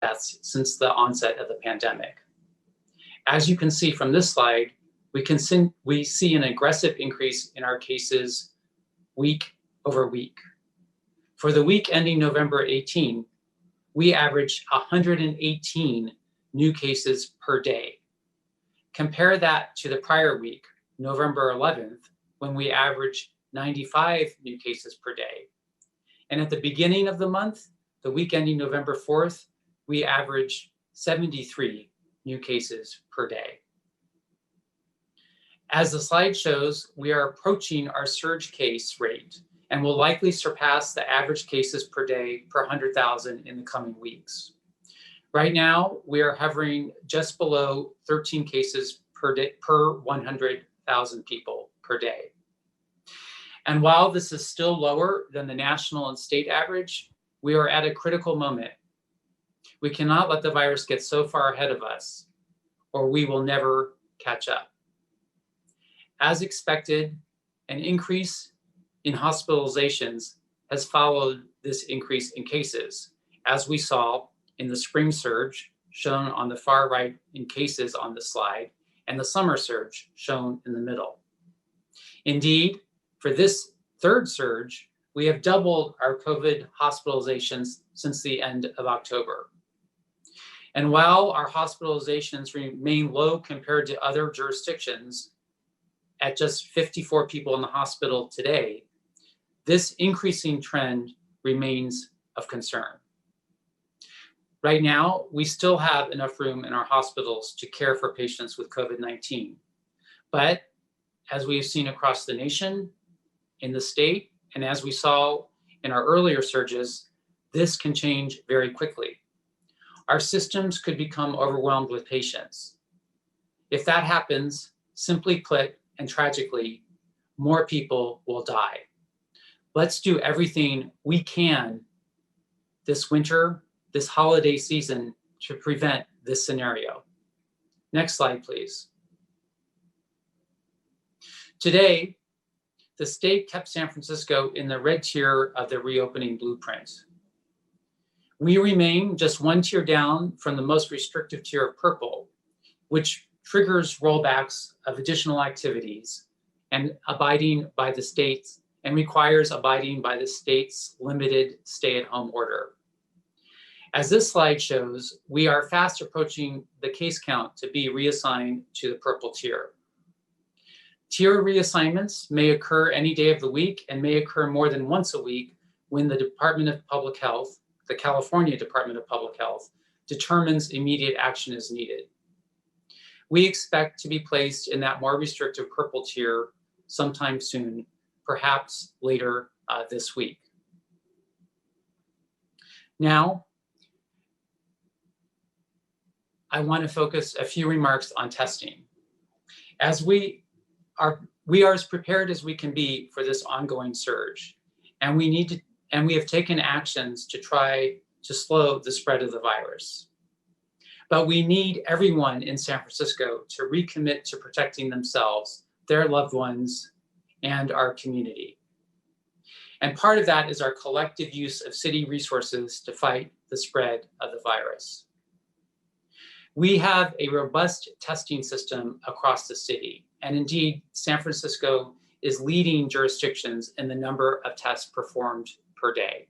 deaths since the onset of the pandemic. As you can see from this slide, we see an aggressive increase in our cases week over week. For the week ending November 18, we averaged 118 new cases per day. Compare that to the prior week, November 11th, when we averaged 95 new cases per day. And at the beginning of the month, the week ending November 4th, we averaged 73 new cases per day. As the slide shows, we are approaching our surge case rate and will likely surpass the average cases per day per 100,000 in the coming weeks. Right now, we are hovering just below 13 cases per day per 100,000 people per day. And while this is still lower than the national and state average, we are at a critical moment. We cannot let the virus get so far ahead of us, or we will never catch up. As expected, an increase in hospitalizations has followed this increase in cases, as we saw in the spring surge shown on the far right in cases on the slide, and the summer surge shown in the middle. Indeed, for this third surge, we have doubled our COVID hospitalizations since the end of October. And while our hospitalizations remain low compared to other jurisdictions, at just 54 people in the hospital today, this increasing trend remains of concern. Right now, we still have enough room in our hospitals to care for patients with COVID-19. But as we have seen across the nation, in the state, and as we saw in our earlier surges, this can change very quickly. Our systems could become overwhelmed with patients. If that happens, simply put, and tragically, more people will die. Let's do everything we can this winter, this holiday season, to prevent this scenario. Next slide, please. Today, the state kept San Francisco in the red tier of the reopening blueprint. We remain just one tier down from the most restrictive tier of purple, which triggers rollbacks of additional activities and abiding by the state's and requires abiding by the state's limited stay-at-home order. As this slide shows, we are fast approaching the case count to be reassigned to the purple tier. Tier reassignments may occur any day of the week and may occur more than once a week when the Department of Public Health, the California Department of Public Health, determines immediate action is needed. We expect to be placed in that more restrictive purple tier sometime soon, perhaps later this week. Now, I want to focus a few remarks on testing. As we are as prepared as we can be for this ongoing surge, and we have taken actions to try to slow the spread of the virus. But we need everyone in San Francisco to recommit to protecting themselves, their loved ones, and our community. And part of that is our collective use of city resources to fight the spread of the virus. We have a robust testing system across the city. And indeed, San Francisco is leading jurisdictions in the number of tests performed per day.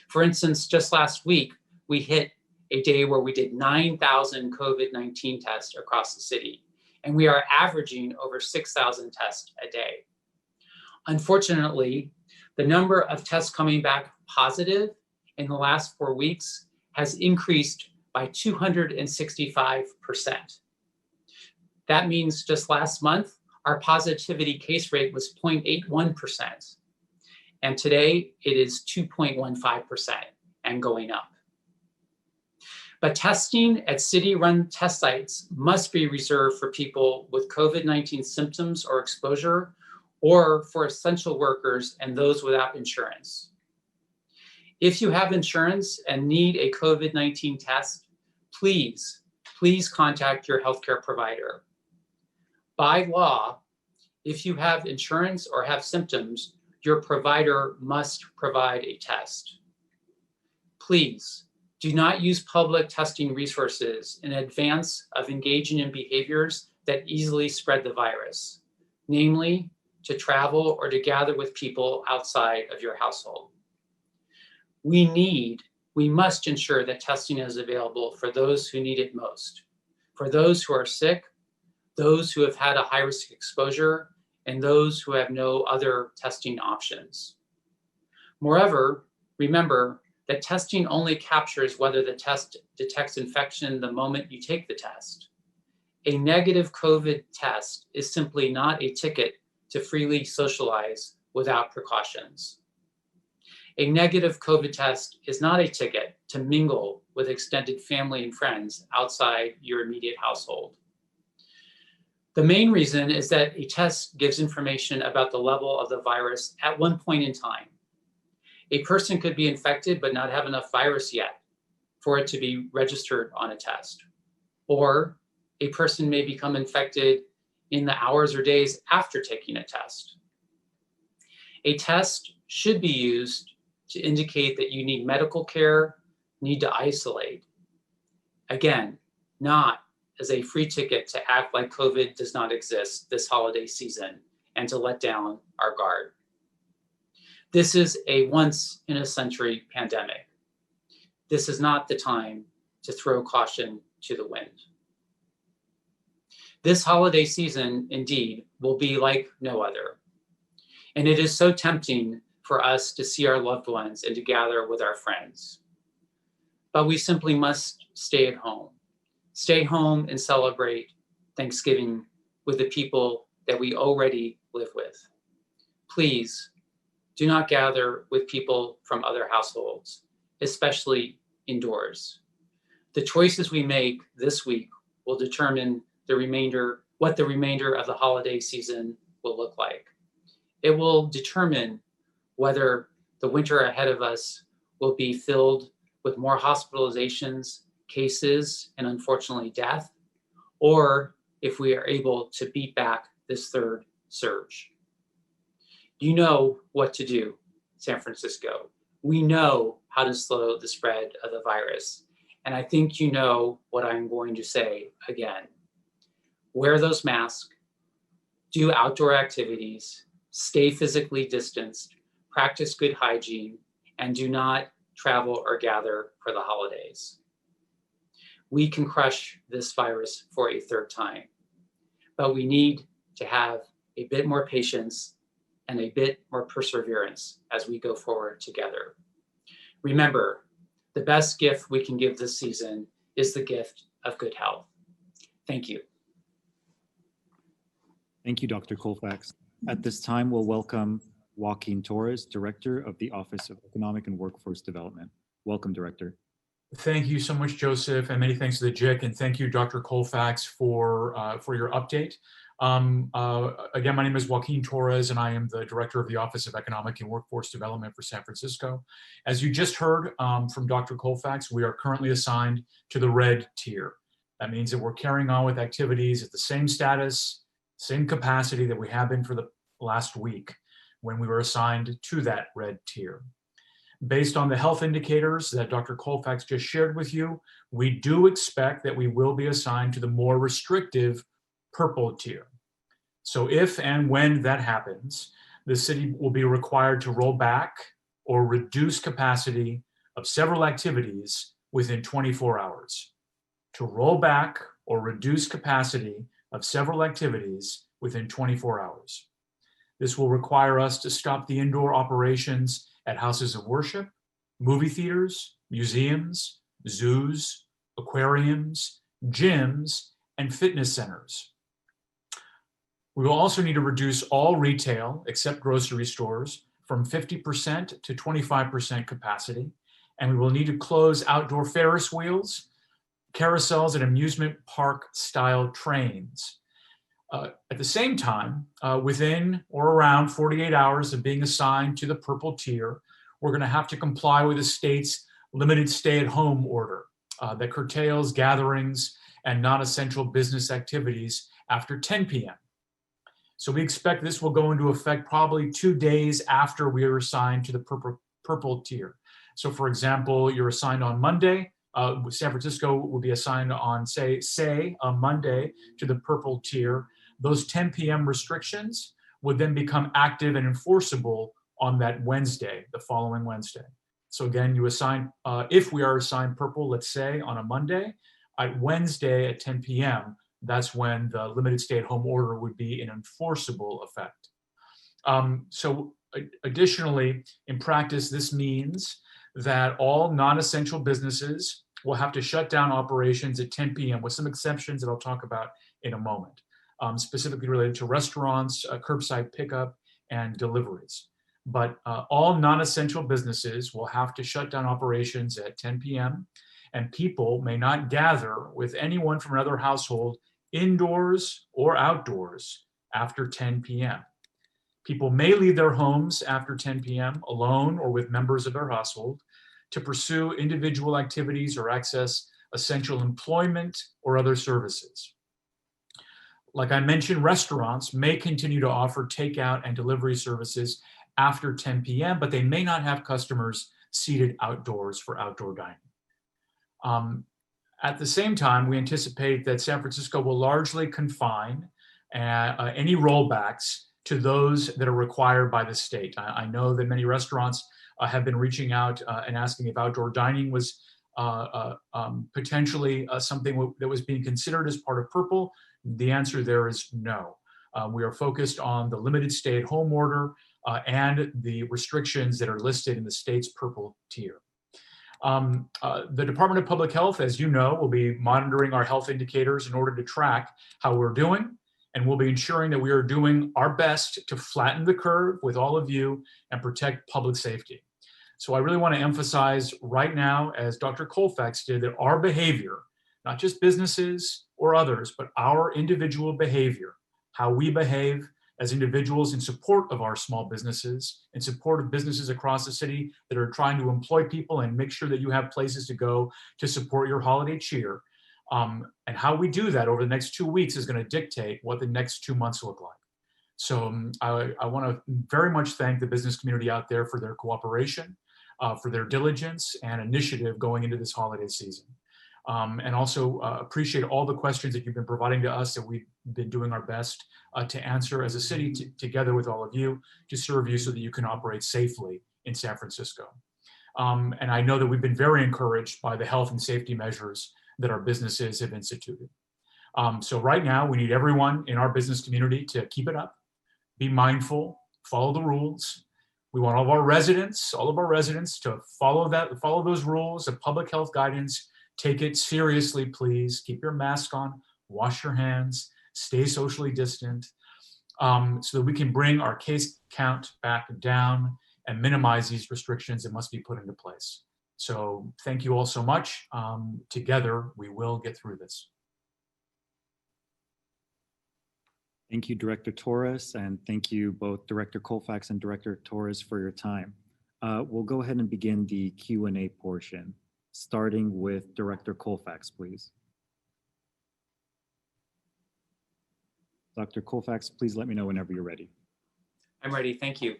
For instance, just last week, we hit a day where we did 9,000 COVID-19 tests across the city, and we are averaging over 6,000 tests a day. Unfortunately, the number of tests coming back positive in the last 4 weeks has increased by 265%. That means just last month, our positivity case rate was 0.81%. And today it is 2.15% and going up. But testing at city-run test sites must be reserved for people with COVID-19 symptoms or exposure, or for essential workers and those without insurance. If you have insurance and need a COVID-19 test, please contact your healthcare provider. By law, if you have insurance or have symptoms, your provider must provide a test. Please Do not use public testing resources in advance of engaging in behaviors that easily spread the virus, namely to travel or to gather with people outside of your household. We must ensure that testing is available for those who need it most, for those who are sick, those who have had a high-risk exposure, and those who have no other testing options. Moreover, remember that testing only captures whether the test detects infection the moment you take the test. A negative COVID test is simply not a ticket to freely socialize without precautions. A negative COVID test is not a ticket to mingle with extended family and friends outside your immediate household. The main reason is that a test gives information about the level of the virus at one point in time. A person could be infected but not have enough virus yet for it to be registered on a test. Or a person may become infected in the hours or days after taking a test. A test should be used to indicate that you need medical care, need to isolate. Again, not as a free ticket to act like COVID does not exist this holiday season and to let down our guard. This is a once-in-a-century pandemic. This is not the time to throw caution to the wind. This holiday season, indeed, will be like no other. And it is so tempting for us to see our loved ones and to gather with our friends. But we simply must stay at home. Stay home and celebrate Thanksgiving with the people that we already live with. Please do not gather with people from other households, especially indoors. The choices we make this week will determine what the remainder of the holiday season will look like. It will determine whether the winter ahead of us will be filled with more hospitalizations, cases, and unfortunately death, or if we are able to beat back this third surge. You know what to do, San Francisco. We know how to slow the spread of the virus. And I think you know what I'm going to say again. Wear those masks, do outdoor activities, stay physically distanced, practice good hygiene, and do not travel or gather for the holidays. We can crush this virus for a third time, but we need to have a bit more patience and a bit more perseverance as we go forward together. Remember, the best gift we can give this season is the gift of good health. Thank you. Thank you, Dr. Colfax. At this time, we'll welcome Joaquin Torres, Director of the Office of Economic and Workforce Development. Welcome, Director. Thank you so much, Joseph, and many thanks to the JIC, and thank you, Dr. Colfax, for your update. Again, my name is Joaquin Torres, and I am the Director of the Office of Economic and Workforce Development for San Francisco. As you just heard from Dr. Colfax, we are currently assigned to the red tier. That means that we're carrying on with activities at the same status, same capacity that we have been for the last week when we were assigned to that red tier. Based on the health indicators that Dr. Colfax just shared with you, we do expect that we will be assigned to the more restrictive purple tier. So if and when that happens, the city will be required to roll back or reduce capacity of several activities within 24 hours. To roll back or reduce capacity of several activities within 24 hours. This will require us to stop the indoor operations at houses of worship, movie theaters, museums, zoos, aquariums, gyms, and fitness centers. We will also need to reduce all retail, except grocery stores, from 50% to 25% capacity, and we will need to close outdoor Ferris wheels, carousels, and amusement park style trains. At the same time, within or around 48 hours of being assigned to the purple tier, we're going to have to comply with the state's limited stay-at-home order that curtails gatherings and non-essential business activities after 10 p.m. So we expect this will go into effect probably 2 days after we are assigned to the purple tier. So for example, you're assigned on Monday, San Francisco will be assigned on, say a Monday to the purple tier. Those 10 p.m. restrictions would then become active and enforceable on that Wednesday, the following Wednesday. So again, you assign, if we are assigned purple, let's say on a Monday, at Wednesday at 10 p.m., that's when the limited stay-at-home order would be in enforceable effect. Additionally, in practice, this means that all non-essential businesses will have to shut down operations at 10 p.m. with some exceptions that I'll talk about in a moment, specifically related to restaurants, curbside pickup, and deliveries. But all non-essential businesses will have to shut down operations at 10 p.m. and people may not gather with anyone from another household indoors or outdoors after 10 p.m. People may leave their homes after 10 p.m. alone or with members of their household to pursue individual activities or access essential employment or other services. Like I mentioned, restaurants may continue to offer takeout and delivery services after 10 p.m., but they may not have customers seated outdoors for outdoor dining. At the same time, we anticipate that San Francisco will largely confine any rollbacks to those that are required by the state. I know that many restaurants have been reaching out and asking if outdoor dining was potentially something that was being considered as part of purple. The answer there is no. We are focused on the limited stay-at-home order and the restrictions that are listed in the state's purple tier. The Department of Public Health, as you know, will be monitoring our health indicators in order to track how we're doing, and we'll be ensuring that we are doing our best to flatten the curve with all of you and protect public safety. So I really want to emphasize right now, as Dr. Colfax did, that our behavior, not just businesses or others, but our individual behavior, how we behave as individuals in support of our small businesses, in support of businesses across the city that are trying to employ people and make sure that you have places to go to support your holiday cheer. And how we do that over the next 2 weeks is going to dictate what the next 2 months look like. So I want to very much thank the business community out there for their cooperation, for their diligence and initiative going into this holiday season. And also appreciate all the questions that you've been providing to us that we've been doing our best to answer as a city together with all of you to serve you so that you can operate safely in San Francisco. And I know that we've been very encouraged by the health and safety measures that our businesses have instituted. So right now we need everyone in our business community to keep it up, be mindful, follow the rules. We want all of our residents to follow those rules of public health guidance. Take it seriously, please. Keep your mask on, wash your hands, stay socially distant, so that we can bring our case count back down and minimize these restrictions that must be put into place. So thank you all so much. Together, we will get through this. Thank you, Director Torres, and thank you both Director Colfax and Director Torres for your time. We'll go ahead and begin the Q&A portion, starting with Director Colfax, please. Dr. Colfax, please let me know whenever you're ready. I'm ready, thank you.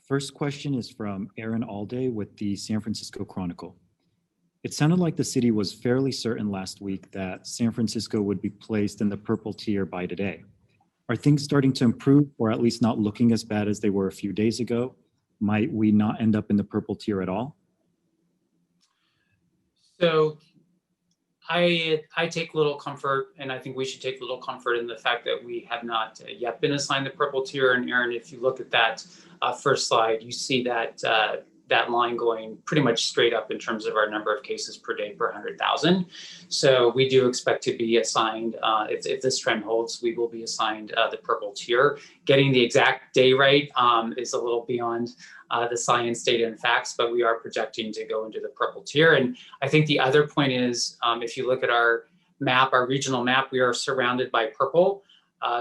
First question is from Aaron Alday with the San Francisco Chronicle. It sounded like the city was fairly certain last week that San Francisco would be placed in the purple tier by today. Are things starting to improve, or at least not looking as bad as they were a few days ago? Might we not end up in the purple tier at all? So I take little comfort, and I think we should take little comfort in the fact that we have not yet been assigned the purple tier. And Aaron, if you look at that first slide, you see that that line going pretty much straight up in terms of our number of cases per day per 100,000. So we do expect to be assigned, if this trend holds, we will be assigned the purple tier. Getting the exact day right is a little beyond the science, data, and facts, but we are projecting to go into the purple tier. And I think the other point is, if you look at our map, our regional map, we are surrounded by purple.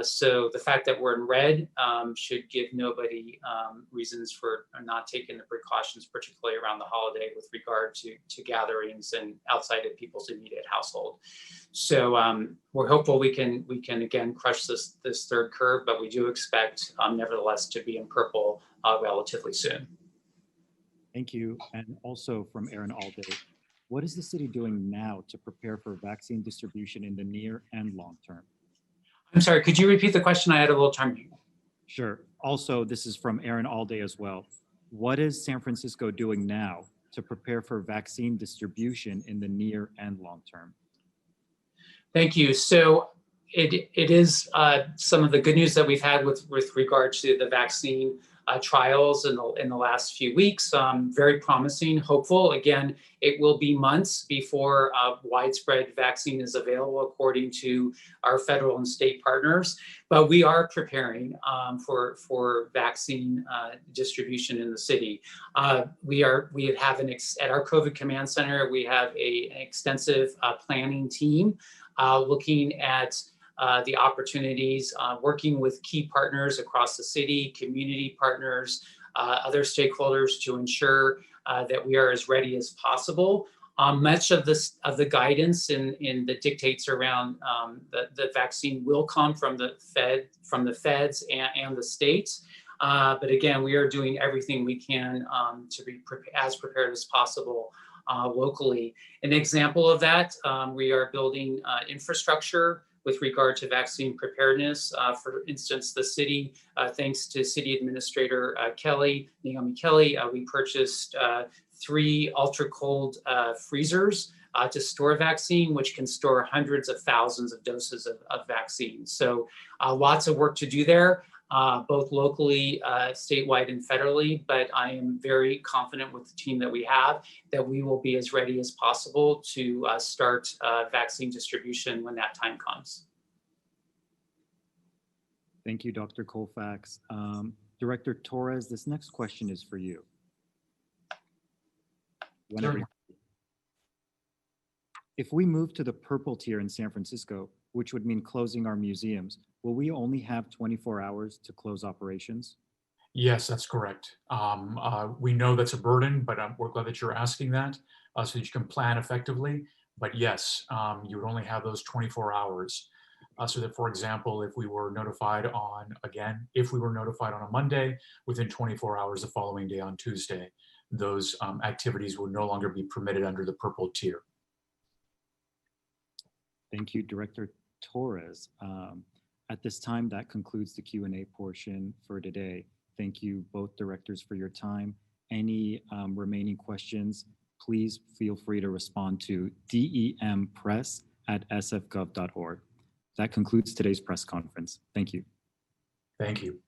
So the fact that we're in red should give nobody reasons for not taking the precautions, particularly around the holiday with regard to gatherings and outside of people's immediate household. So we're hopeful we can again crush this third curve, but we do expect nevertheless to be in purple relatively soon. Thank you. And also from Aaron Alday, what is the city doing now to prepare for vaccine distribution in the near and long term? I'm sorry, could you repeat the question? I had a little time. Sure. Also, this is from Aaron Alday as well. What is San Francisco doing now to prepare for vaccine distribution in the near and long term? Thank you. So it is some of the good news that we've had with regard to the vaccine trials in the last few weeks. Very promising, hopeful. Again, it will be months before widespread vaccine is available according to our federal and state partners. But we are preparing for vaccine distribution in the city. At our COVID Command Center, we have an extensive planning team looking at the opportunities, working with key partners across the city, community partners, other stakeholders to ensure that we are as ready as possible. Much of the guidance in the dictates around the vaccine will come from the feds and the states. But again, we are doing everything we can to be as prepared as possible locally. An example of that, we are building infrastructure with regard to vaccine preparedness. For instance, the city, thanks to City Administrator Naomi Kelly, we purchased 3 ultra-cold freezers to store vaccine, which can store hundreds of thousands of doses of vaccine. So lots of work to do there, both locally, statewide, and federally, but I am very confident with the team that we have that we will be as ready as possible to start vaccine distribution when that time comes. Thank you, Dr. Colfax. Director Torres, this next question is for you. Whenever Sure. If we move to the purple tier in San Francisco, which would mean closing our museums, will we only have 24 hours to close operations? Yes, that's correct. We know that's a burden, but we're glad that you're asking that so that you can plan effectively. But yes, you would only have those 24 hours. So that, for example, if we were notified on a Monday, within 24 hours the following day on Tuesday, those activities would no longer be permitted under the purple tier. Thank you, Director Torres. At this time, that concludes the Q&A portion for today. Thank you both directors for your time. Any remaining questions, please feel free to respond to dempress@sfgov.org. That concludes today's press conference. Thank you. Thank you.